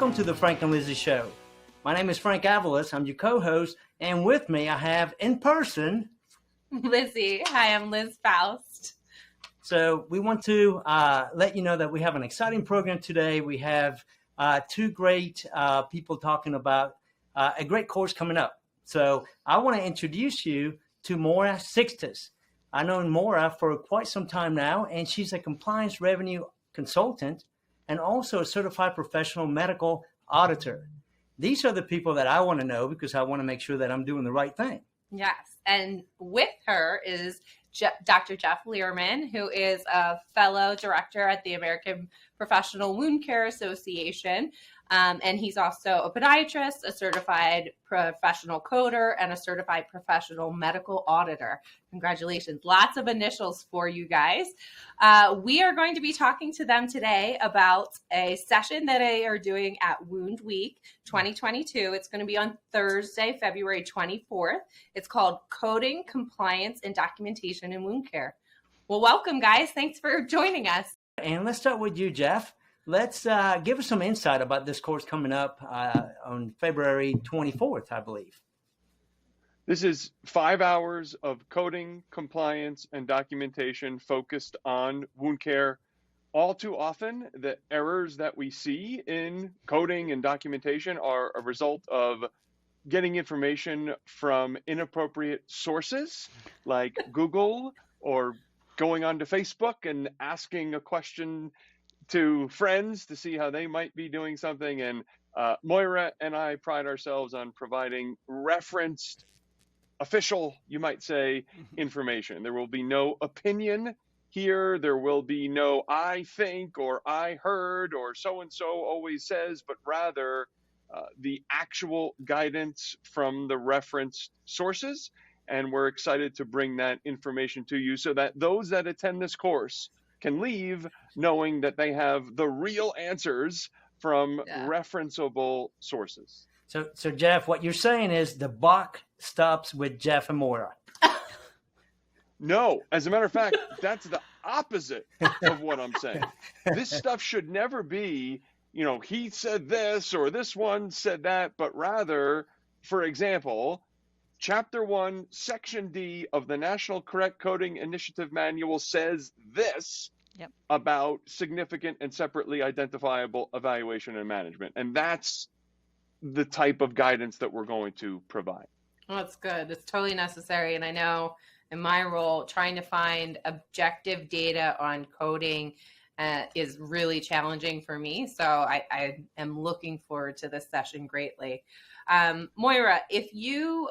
Welcome to the Frank and Lizzie Show. My name is Frank Avalos. I'm your co-host, and with me I have in person Lizzie. Hi, I'm Liz Faust. So we want to let you know that we have an exciting program today. We have two great people talking about a great course coming up. So I want to introduce you to Moira Sykstus. I know Moira for quite some time now, and she's a compliance revenue consultant and also a certified professional medical auditor. These are the people that I want to know because I want to make sure that I'm doing the right thing. Yes. And with her is Dr. Jeff Lehrman, who is a fellow director at the American Professional Wound Care Association. And he's also a podiatrist, a certified professional coder, and a certified professional medical auditor. Congratulations. Lots of initials for you guys. We are going to be talking to them today about a session that they are doing at Wound Week 2022. It's going to be on Thursday, February 24th. It's called Coding, Compliance, and Documentation in Wound Care. Well, welcome, guys. Thanks for joining us. And let's start with you, Jeff. Let's give us some insight about this course coming up on February 24th, I believe. This is 5 hours of coding, compliance, and documentation focused on wound care. All too often, the errors that we see in coding and documentation are a result of getting information from inappropriate sources like Google, or going onto Facebook and asking a question to friends to see how they might be doing something. And Moira and I pride ourselves on providing referenced, official, you might say, information. There will be no opinion here. There will be no I think or I heard or so-and-so always says, but rather the actual guidance from the referenced sources. And we're excited to bring that information to you so that those that attend this course can leave knowing that they have the real answers from referenceable sources. So Jeff, what you're saying is the buck stops with Jeff and Moira. No, as a matter of fact, that's the opposite of what I'm saying. This stuff should never be, he said this or this one said that, but rather, for example, Chapter 1, Section D of the National Correct Coding Initiative Manual says this about significant and separately identifiable evaluation and management. And that's the type of guidance that we're going to provide. Well, that's good. It's totally necessary. And I know in my role, trying to find objective data on coding is really challenging for me. So I am looking forward to this session greatly. Moira, if you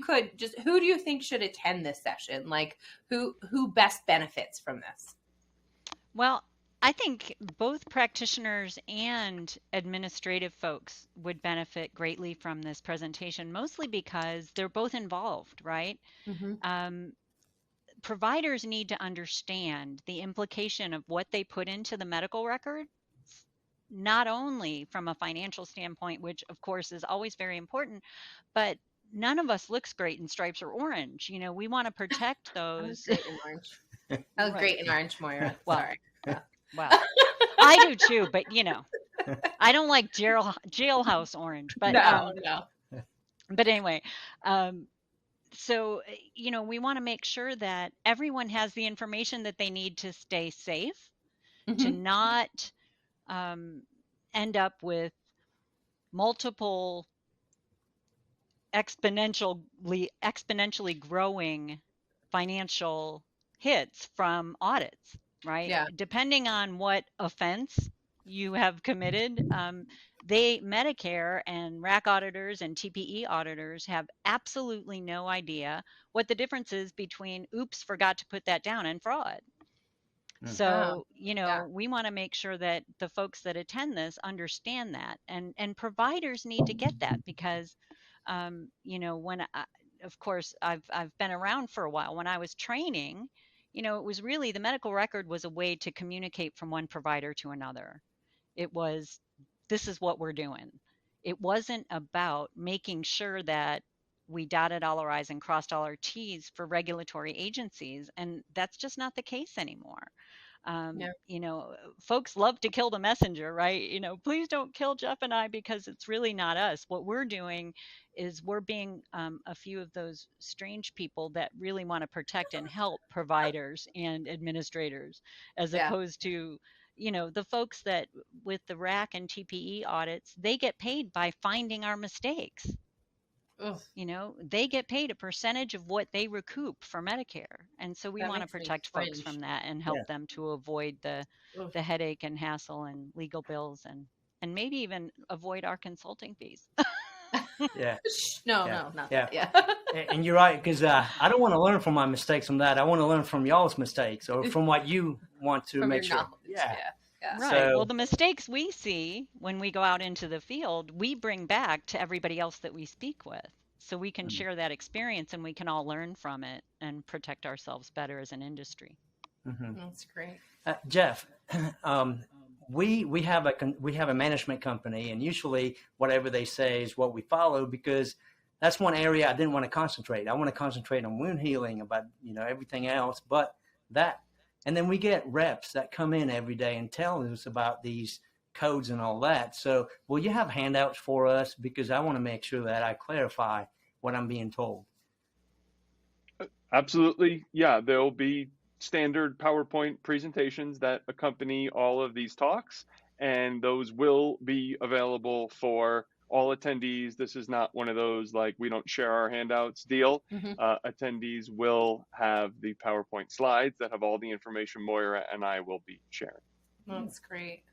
could just, who do you think should attend this session? Like who best benefits from this? Well, I think both practitioners and administrative folks would benefit greatly from this presentation, mostly because they're both involved, right? Mm-hmm. Providers need to understand the implication of what they put into the medical record, not only from a financial standpoint, which of course is always very important, but none of us looks great in stripes or orange. We want to protect those. Great in orange. I look great in orange, Moira. Well, sorry. Well, I do too, but I don't like jailhouse orange, but no. But anyway, so we want to make sure that everyone has the information that they need to stay safe, to not end up with multiple exponentially growing financial hits from audits, right? Yeah. Depending on what offense you have committed, Medicare and RAC auditors and TPE auditors have absolutely no idea what the difference is between oops, forgot to put that down, and fraud. So, we want to make sure that the folks that attend this understand that, and providers need to get that because, of course, I've been around for a while. When I was training, it was really the medical record was a way to communicate from one provider to another. It was, this is what we're doing. It wasn't about making sure that we dotted all our I's and crossed all our T's for regulatory agencies. And that's just not the case anymore. Folks love to kill the messenger, right? Please don't kill Jeff and I, because it's really not us. What we're doing is we're being a few of those strange people that really want to protect and help providers and administrators, as opposed to the folks that with the RAC and TPE audits, they get paid by finding our mistakes. Ugh. They get paid a percentage of what they recoup for Medicare. And so we want to protect folks from that and help them to avoid the headache and hassle and legal bills and maybe even avoid our consulting fees. Yeah. No, not that. Yeah. And you're right, because I don't want to learn from my mistakes from that. I want to learn from y'all's mistakes or from what you want to make sure. Yeah. Right. So, well, the mistakes we see when we go out into the field, we bring back to everybody else that we speak with. So we can share that experience and we can all learn from it and protect ourselves better as an industry. That's great. Jeff, we have a management company, and usually whatever they say is what we follow, because that's one area I didn't want to concentrate. I want to concentrate on wound healing, about everything else, but that. And then we get reps that come in every day and tell us about these codes and all that. So will you have handouts for us? Because I want to make sure that I clarify what I'm being told. Absolutely. Yeah, there'll be standard PowerPoint presentations that accompany all of these talks, and those will be available for all attendees. This is not one of those like we don't share our handouts deal. Attendees will have the PowerPoint slides that have all the information Moira and I will be sharing. That's great.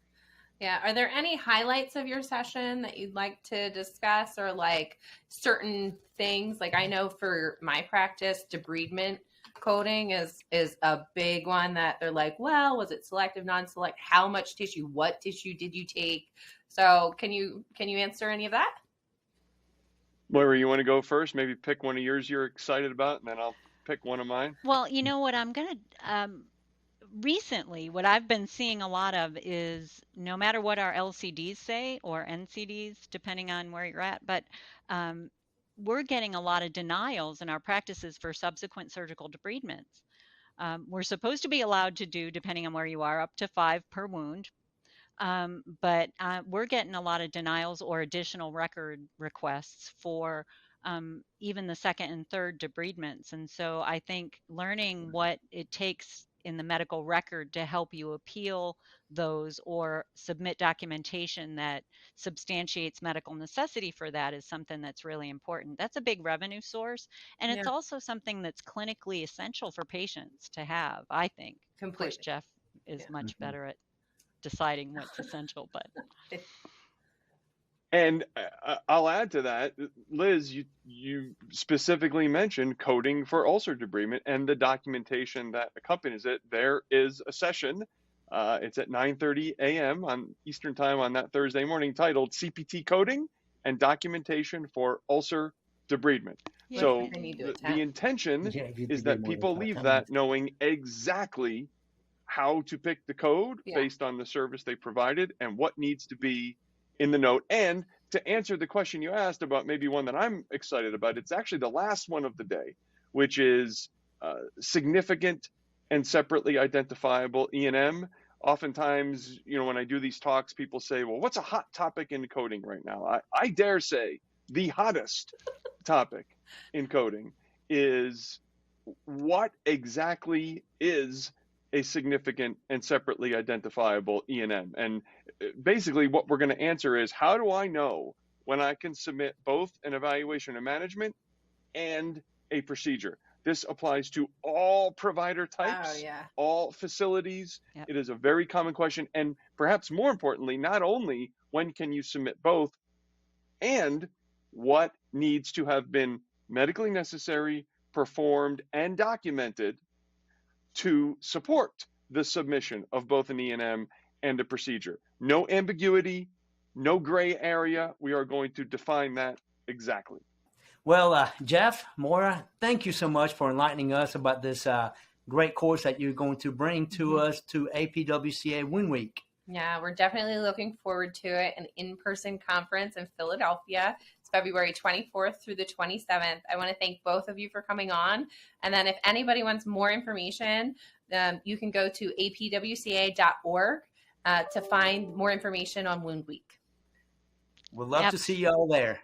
Yeah. Are there any highlights of your session that you'd like to discuss, or like certain things? Like I know for my practice, debridement coding is a big one that they're like, well, was it selective, non-select? How much tissue? What tissue did you take? So can you answer any of that? Moira, you want to go first? Maybe pick one of yours you're excited about, and then I'll pick one of mine. Well, you know what I'm going to recently, what I've been seeing a lot of is, no matter what our LCDs say, or NCDs, depending on where you're at, but we're getting a lot of denials in our practices for subsequent surgical debridements. We're supposed to be allowed to do, depending on where you are, up to 5 per wound. But we're getting a lot of denials or additional record requests for even the second and third debridements. And so I think learning what it takes in the medical record to help you appeal those or submit documentation that substantiates medical necessity for that is something that's really important. That's a big revenue source. And it's also something that's clinically essential for patients to have, I think. Completely. Of course, Jeff is much better at deciding what's essential, but. And I'll add to that, Liz, you specifically mentioned coding for ulcer debridement and the documentation that accompanies it. There is a session, it's at 9:30 a.m. on Eastern Time on that Thursday morning, titled CPT Coding and Documentation for Ulcer Debridement. Yeah, so the intention is that people leave that knowing exactly how to pick the code based on the service they provided and what needs to be in the note. And to answer the question you asked about, maybe one that I'm excited about, it's actually the last one of the day, which is significant and separately identifiable E&M. Oftentimes, when I do these talks, people say, well, what's a hot topic in coding right now? I dare say the hottest topic in coding is what exactly is a significant and separately identifiable E&M. And basically what we're going to answer is, how do I know when I can submit both an evaluation and management and a procedure? This applies to all provider types, all facilities. It is a very common question. And perhaps more importantly, not only when can you submit both, and what needs to have been medically necessary, performed, and documented to support the submission of both an E&M and a procedure. No ambiguity, no gray area. We are going to define that exactly. Well, Jeff, Moira, thank you so much for enlightening us about this great course that you're going to bring to us to APWCA Wound Week. Yeah, we're definitely looking forward to it. An in-person conference in Philadelphia. It's February 24th through the 27th. I want to thank both of you for coming on. And then if anybody wants more information, you can go to apwca.org to find more information on Wound Week. We'd love to see you all there.